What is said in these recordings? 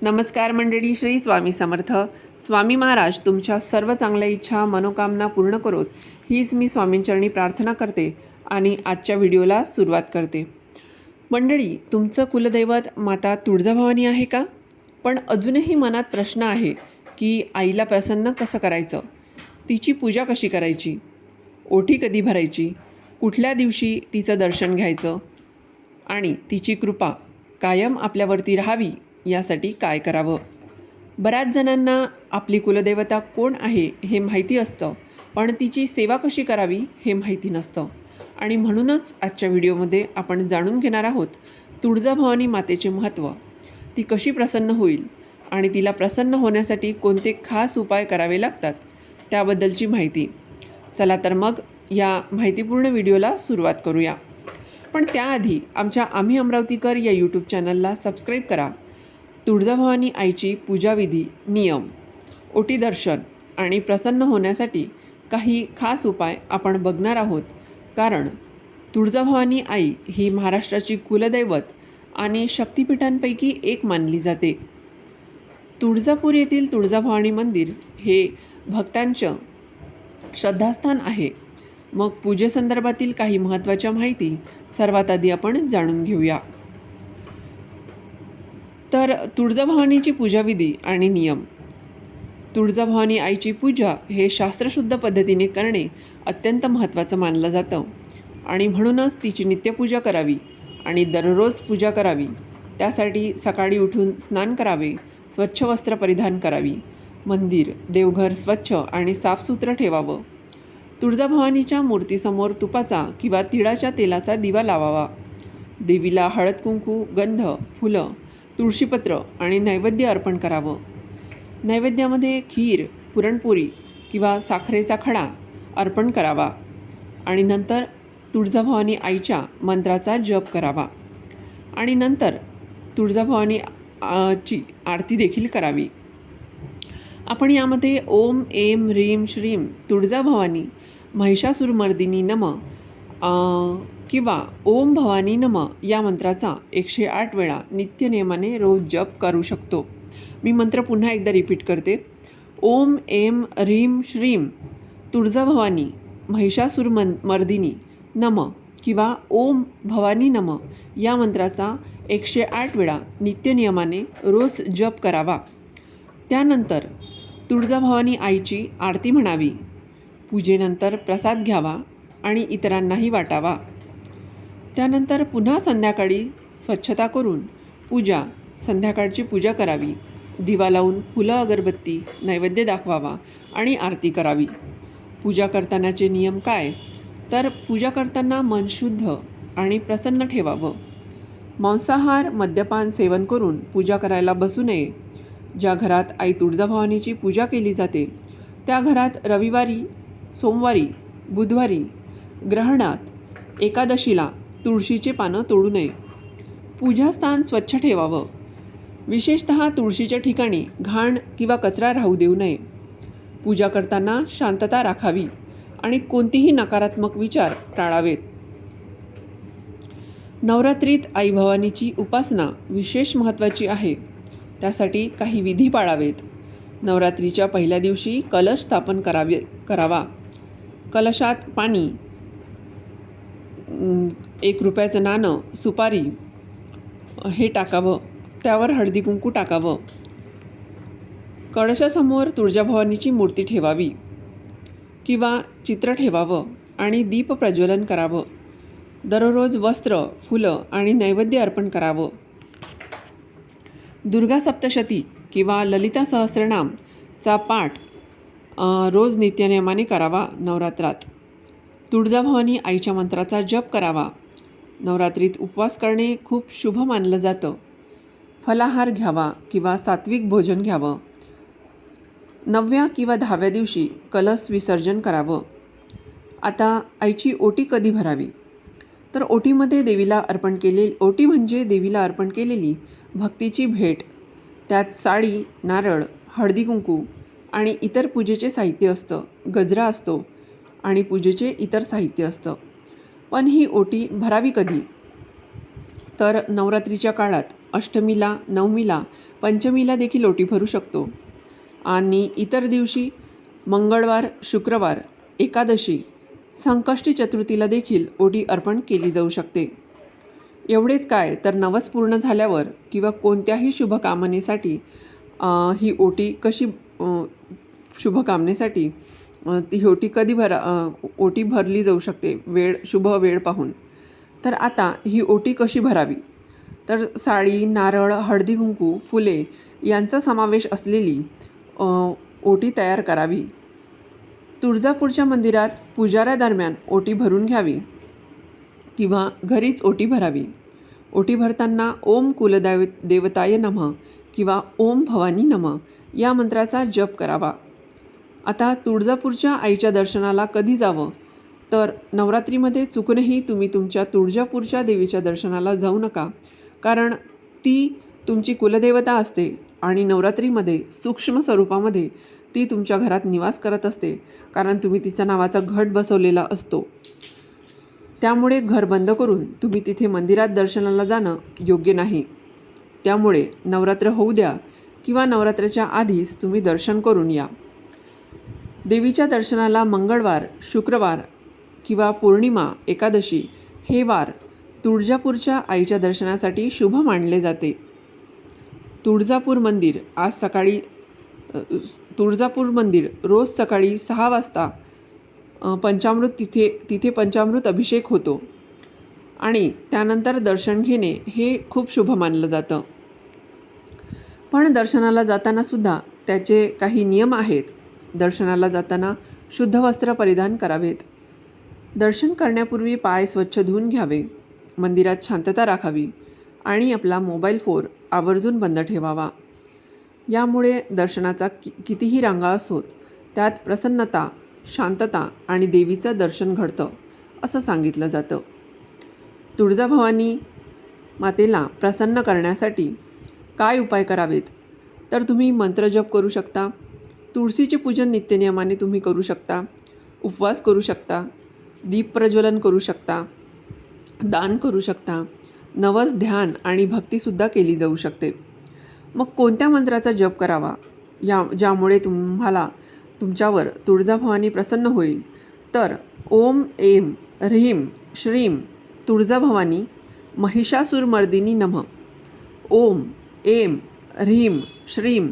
नमस्कार मंडळी, श्री स्वामी समर्थ. स्वामी महाराज तुमच्या सर्व चांगल्या इच्छा मनोकामना पूर्ण करोत, हीच मी स्वामींचरणी प्रार्थना करते आणि आजच्या व्हिडिओला सुरुवात करते. मंडळी, तुमचं कुलदैवत माता तुळजाभवानी आहे का? पण अजूनही मनात प्रश्न आहे की आईला प्रसन्न कसं करायचं, तिची पूजा कशी करायची, ओटी कधी भरायची, कुठल्या दिवशी तिचं दर्शन घ्यायचं आणि तिची कृपा कायम आपल्यावरती राहावी यासाठी काय करावं. बऱ्याच जणांना आपली कुलदेवता कोण आहे हे माहिती असतं, पण तिची सेवा कशी करावी हे माहिती नसतं. आणि म्हणूनच आजच्या व्हिडिओमध्ये आपण जाणून घेणार आहोत तुळजाभवानी मातेचे महत्त्व, ती कशी प्रसन्न होईल आणि तिला प्रसन्न होण्यासाठी कोणते खास उपाय करावे लागतात त्याबद्दलची माहिती. चला तर मग या माहितीपूर्ण व्हिडिओला सुरुवात करूया. पण त्याआधी आमच्या आम्ही अमरावतीकर या यूट्यूब चॅनलला सबस्क्राईब करा. तुळजाभवानी आईची पूजाविधी, नियम, ओटी दर्शन आणि प्रसन्न होण्यासाठी काही खास उपाय आपण बघणार आहोत. कारण तुळजाभवानी आई ही महाराष्ट्राची कुलदैवत आणि शक्तिपीठांपैकी एक मानली जाते. तुळजापूर येथील तुळजाभवानी मंदिर हे भक्तांचं श्रद्धास्थान आहे. मग पूजेसंदर्भातील काही महत्त्वाच्या माहिती सर्वात आधी आपण जाणून घेऊया. तर तुळजाभवानीची पूजाविधी आणि नियम. तुळजाभवानी आईची पूजा हे शास्त्रशुद्ध पद्धतीने करणे अत्यंत महत्त्वाचं मानलं जातं आणि म्हणूनच तिची नित्यपूजा करावी आणि दररोज पूजा करावी. त्यासाठी सकाळी उठून स्नान करावे, स्वच्छ वस्त्र परिधान करावी, मंदिर देवघर स्वच्छ आणि साफसुथरं ठेवावं. तुळजाभवानीच्या मूर्तीसमोर तुपाचा किंवा तिळाच्या तेलाचा दिवा लावावा. देवीला हळद कुंकू, गंध, फुलं, तुळशीपत्र आणि नैवेद्य अर्पण करावं. नैवेद्यामध्ये खीर, पुरणपोळी किंवा साखरेचा खडा अर्पण करावा आणि नंतर तुळजाभवानी आईच्या मंत्राचा जप करावा आणि नंतर तुळजाभवानी ची आरती देखील करावी. आपण यामध्ये ओम ऐं ह्रीं श्रीं तुळजाभवानी महिषासुरमर्दिनी नमः किंवा ओम भवानी नमः या मंत्राचा 108 वेळा नित्यनियमाने रोज जप करू शकतो. मी मंत्र पुन्हा एकदा रिपीट करते. ओम ऐं ह्रीं श्रीं तुळजाभवानी महिषासुरमर्दिनी नमः किंवा ओम भवानी नमः या मंत्राचा 108 वेळा नित्यनियमाने रोज जप करावा. त्यानंतर तुळजाभवानी आईची आरती म्हणावी. पूजेनंतर प्रसाद घ्यावा आणि इतरांनाही वाटावा. त्यानंतर पुन्हा संध्याकाळी स्वच्छता करून संध्याकाळची पूजा करावी. दिवा लावून फुलं अगरबत्ती नैवेद्य दाखवावा आणि आरती करावी. पूजा करतानाचे नियम काय? तर पूजा करताना मन शुद्ध आणि प्रसन्न ठेवावं. मांसाहार मद्यपान सेवन करून पूजा करायला बसू नये. ज्या घरात आई तुळजाभवानीची पूजा केली जाते त्या घरात रविवारी, सोमवारी, बुधवारी, ग्रहणात, एकादशीला तुळशीचे पानं तोडू नये. पूजास्थान स्वच्छ ठेवावं. विशेषतः तुळशीच्या ठिकाणी घाण किंवा कचरा राहू देऊ नये. पूजा करताना शांतता राखावी आणि कोणतीही नकारात्मक विचार टाळावेत. नवरात्रीत आई भवानीची उपासना विशेष महत्त्वाची आहे. त्यासाठी काही विधी पाळावेत. नवरात्रीच्या पहिल्या दिवशी कलश स्थापन करावा. कलशात पाणी, 1 रुपयाचं नाणं, सुपारी हे टाकावं. त्यावर हळदी कुंकू टाकावं. कळशासमोर तुळजाभवानीची मूर्ती ठेवावी किंवा चित्र ठेवावं आणि दीप प्रज्वलन करावं. दररोज वस्त्र, फुलं आणि नैवेद्य अर्पण करावं. दुर्गा सप्तशती किंवा ललिता सहस्रनामचा पाठ रोज नित्यनियमाने करावा. नवरात्रात तुळजाभवानी आईच्या मंत्राचा जप करावा. नवरात्रीत उपवास करणे खूप शुभ मानलं जातं. फलाहार घ्यावा किंवा सात्विक भोजन घ्यावं. 9व्या किंवा 10व्या दिवशी कलश विसर्जन करावं. आता आईची ओटी कधी भरावी? तर ओटी म्हणजे देवीला अर्पण केलेली भक्तीची भेट. त्यात साडी, नारळ, हळदी कुंकू आणि इतर पूजेचे साहित्य असतं. गजरा असतो आणि पूजेचे इतर साहित्य असतं. पण ही ओटी भरावी कधी? तर नवरात्रीच्या काळात अष्टमीला, नवमीला, पंचमीला देखील ओटी भरू शकतो आणि इतर दिवशी मंगळवार, शुक्रवार, एकादशी, संकष्टी चतुर्थीला देखील ओटी अर्पण केली जाऊ शकते. एवढेच काय तर नवस पूर्ण झाल्यावर किंवा कोणत्याही शुभकामनेसाठी ही ओटी कशी शुभकामनेसाठी ती ओटी कधी ओटी भरली जाऊ शकते शुभ वेळ पाहून. तर आता ही ओटी कशी भरावी, तर साडी, नारळ, हळदी कुंकू, फुले यांचा समावेश असलेली ओटी तयार करावी. तुळजापूरच्या मंदिरात पुजाऱ्यादरम्यान ओटी भरून घ्यावी किंवा घरीच ओटी भरावी. ओटी भरताना ओम देवताय नमः किंवा ओम भवानी नमः या मंत्राचा जप करावा. आता तुळजापूरच्या आईच्या दर्शनाला कधी जावं, तर नवरात्रीमध्ये चुकूनही तुम्ही तुमच्या तुळजापूरच्या देवीच्या दर्शनाला जाऊ नका, कारण ती तुमची कुलदेवता असते आणि नवरात्रीमध्ये सूक्ष्म स्वरूपामध्ये ती तुमच्या घरात निवास करत असते, कारण तुम्ही तिचा नावाचा घट बसवलेला असतो. त्यामुळे घर बंद करून तुम्ही तिथे मंदिरात दर्शनाला जाणं योग्य नाही. त्यामुळे नवरात्र होऊ द्या किंवा नवरात्राच्या आधीच तुम्ही दर्शन करून या. देवीच्या दर्शनाला मंगळवार, शुक्रवार किंवा पौर्णिमा, एकादशी हे वार तुळजापूरच्या आईच्या दर्शनासाठी शुभ मानले जाते. तुळजापूर मंदिर रोज सकाळी 6 वाजता पंचामृत तिथे पंचामृत अभिषेक होतो आणि त्यानंतर दर्शन घेणे हे खूप शुभ मानलं जातं. पण दर्शनाला जाताना सुद्धा त्याचे काही नियम आहेत. दर्शनाला जाताना शुद्ध वस्त्र परिधान करावेत. दर्शन करण्यापूर्वी पाय स्वच्छ धुवून घ्यावे. मंदिरात शांतता राखावी आणि आपला मोबाईल फोन आवर्जून बंद ठेवावा. यामुळे दर्शनाचा कितीही रांगा असोत, त्यात प्रसन्नता, शांतता आणि देवीचं दर्शन घडतं असं सांगितलं जातं. तुळजाभवानी मातेला प्रसन्न करण्यासाठी काय उपाय करावेत, तर तुम्ही मंत्रजप करू शकता. तुळशीचे पूजन नित्यनियमाने तुम्ही करू शकता. उपवास करू शकता. दीप प्रज्वलन करू शकता. दान करू शकता. नवस, ध्यान आणि भक्तीसुद्धा केली जाऊ शकते. मग कोणत्या मंत्राचा जप करावा ज्यामुळे तुमच्यावर तुळजाभवानी प्रसन्न होईल, तर ओम ऐं ह्रीं श्रीं तुळजाभवानी महिषासुरमर्दिनी नमः. ओम ऐं ह्रीं श्रीं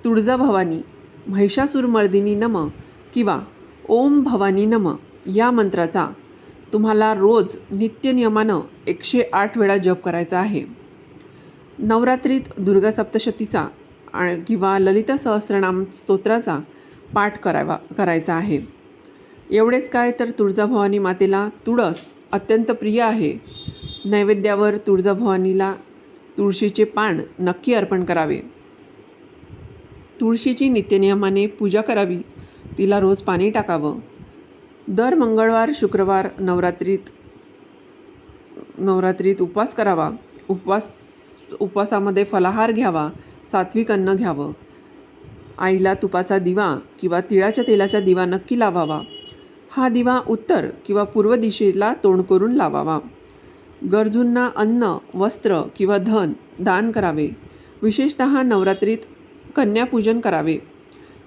तुळजाभवानी महिषासुरमर्दिनी नमः किंवा ओम भवानी नमः या मंत्राचा तुम्हाला रोज नित्यनियमानं 108 वेळा जप करायचा आहे. नवरात्रीत दुर्गा सप्तशतीचा किंवा ललिता सहस्त्रनाम स्तोत्राचा पाठ करायचा आहे. एवढेच काय तर तुळजाभवानी मातेला तुळस अत्यंत प्रिय आहे. नैवेद्यावर तुळजाभवानीला तुळशीचे पान नक्की अर्पण करावे. तुळशीची नित्यनियमाने पूजा करावी. तिला रोज पाणी टाकावं. दर मंगळवार, शुक्रवार नवरात्रीत उपवास करावा. उपवासामध्ये फलाहार घ्यावा. सात्विक अन्न घ्यावं. आईला तुपाचा दिवा किंवा तिळाच्या तेलाचा दिवा नक्की लावावा. हा दिवा उत्तर किंवा पूर्व दिशेला तोंड करून लावावा. गरजूंना अन्न, वस्त्र किंवा धन दान करावे. विशेषतः नवरात्रीत कन्यापूजन करावे.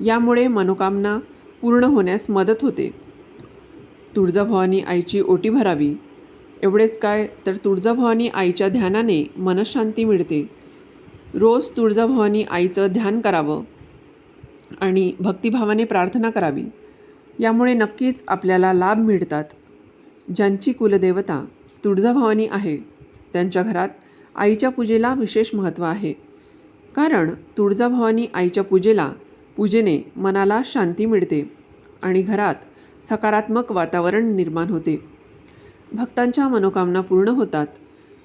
यामुळे मनोकामना पूर्ण होण्यास मदत होते. तुळजाभवानी आईची ओटी भरावी. एवढेच काय तर तुळजाभवानी आईच्या ध्यानाने मनःशांती मिळते. रोज तुळजाभवानी आईचं ध्यान करावं आणि भक्तिभावाने प्रार्थना करावी. यामुळे नक्कीच आपल्याला लाभ मिळतात. ज्यांची कुलदेवता तुळजाभवानी आहे त्यांच्या घरात आईच्या पूजेला विशेष महत्त्व आहे. कारण तुळजाभवानी आईच्या पूजेने मनाला शांती मिळते आणि घरात सकारात्मक वातावरण निर्माण होते. भक्तांच्या मनोकामना पूर्ण होतात.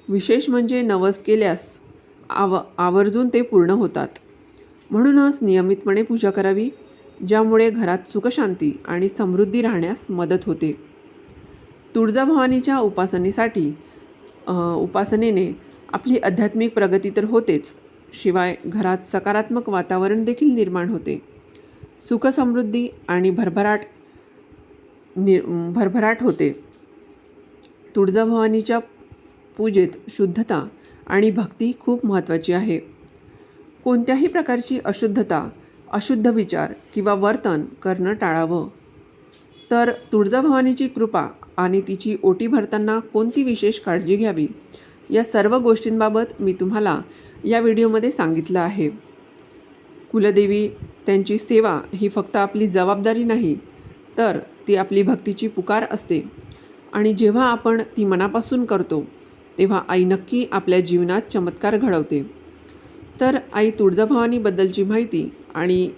विशेष म्हणजे नवस केल्यास आवर्जून ते पूर्ण होतात. म्हणूनच नियमितपणे पूजा करावी, ज्यामुळे घरात सुखशांती आणि समृद्धी राहण्यास मदत होते. तुळजाभवानीच्या उपासनेने आपली आध्यात्मिक प्रगती तर होतेच, शिवाय घरात सकारात्मक वातावरण देखील निर्माण होते. सुखसमृद्धी आणि भरभराट होते. तुळजाभवानीच्या पूजेत शुद्धता आणि भक्ती खूप महत्त्वाची आहे. कोणत्याही प्रकारची अशुद्धता, अशुद्ध विचार किंवा वर्तन करणं टाळावं. तर तुळजाभवानीची कृपा आणि तिची ओटी भरताना कोणती विशेष काळजी घ्यावी, या सर्व गोष्टींबाबत मी तुम्हाला या व्हिडिओमध्ये सांगितलं आहे. कुलदेवी त्यांची सेवा ही फक्त आपली जबाबदारी नाही, तर ती आपली भक्तीची पुकार असते. आणि जेव्हा आपण ती मनापासून करतो, तेव्हा आई नक्की आपल्या जीवनात चमत्कार घडवते. तर आई तुळजाभवानीबद्दलची माहिती आणि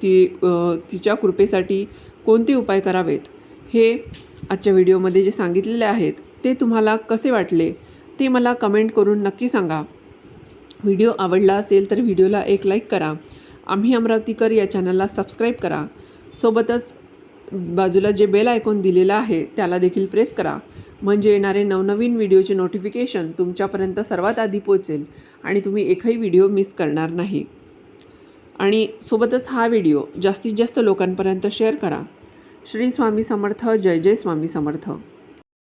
तिच्या कृपेसाठी कोणते उपाय करावेत, हे आजच्या व्हिडिओमध्ये जे सांगितलेले आहेत, ते तुम्हाला कसे वाटले ते मला कमेंट करून नक्की सांगा. व्हिडिओ आवडला असेल तर व्हिडिओला एक लाईक करा. आम्ही अमरावतीकर या चॅनलला सबस्क्राईब करा. सोबतच बाजूला जे बेल आयकॉन दिलेला आहे त्याला देखील प्रेस करा, म्हणजे येणारे नवनवीन व्हिडिओचे नोटिफिकेशन तुमच्यापर्यंत सर्वात आधी पोहोचेल आणि तुम्ही एकही व्हिडिओ मिस करणार नाही. आणि सोबतच हा व्हिडिओ जास्तीत जास्त लोकांपर्यंत शेअर करा. श्री स्वामी समर्थ. जय जय स्वामी समर्थ.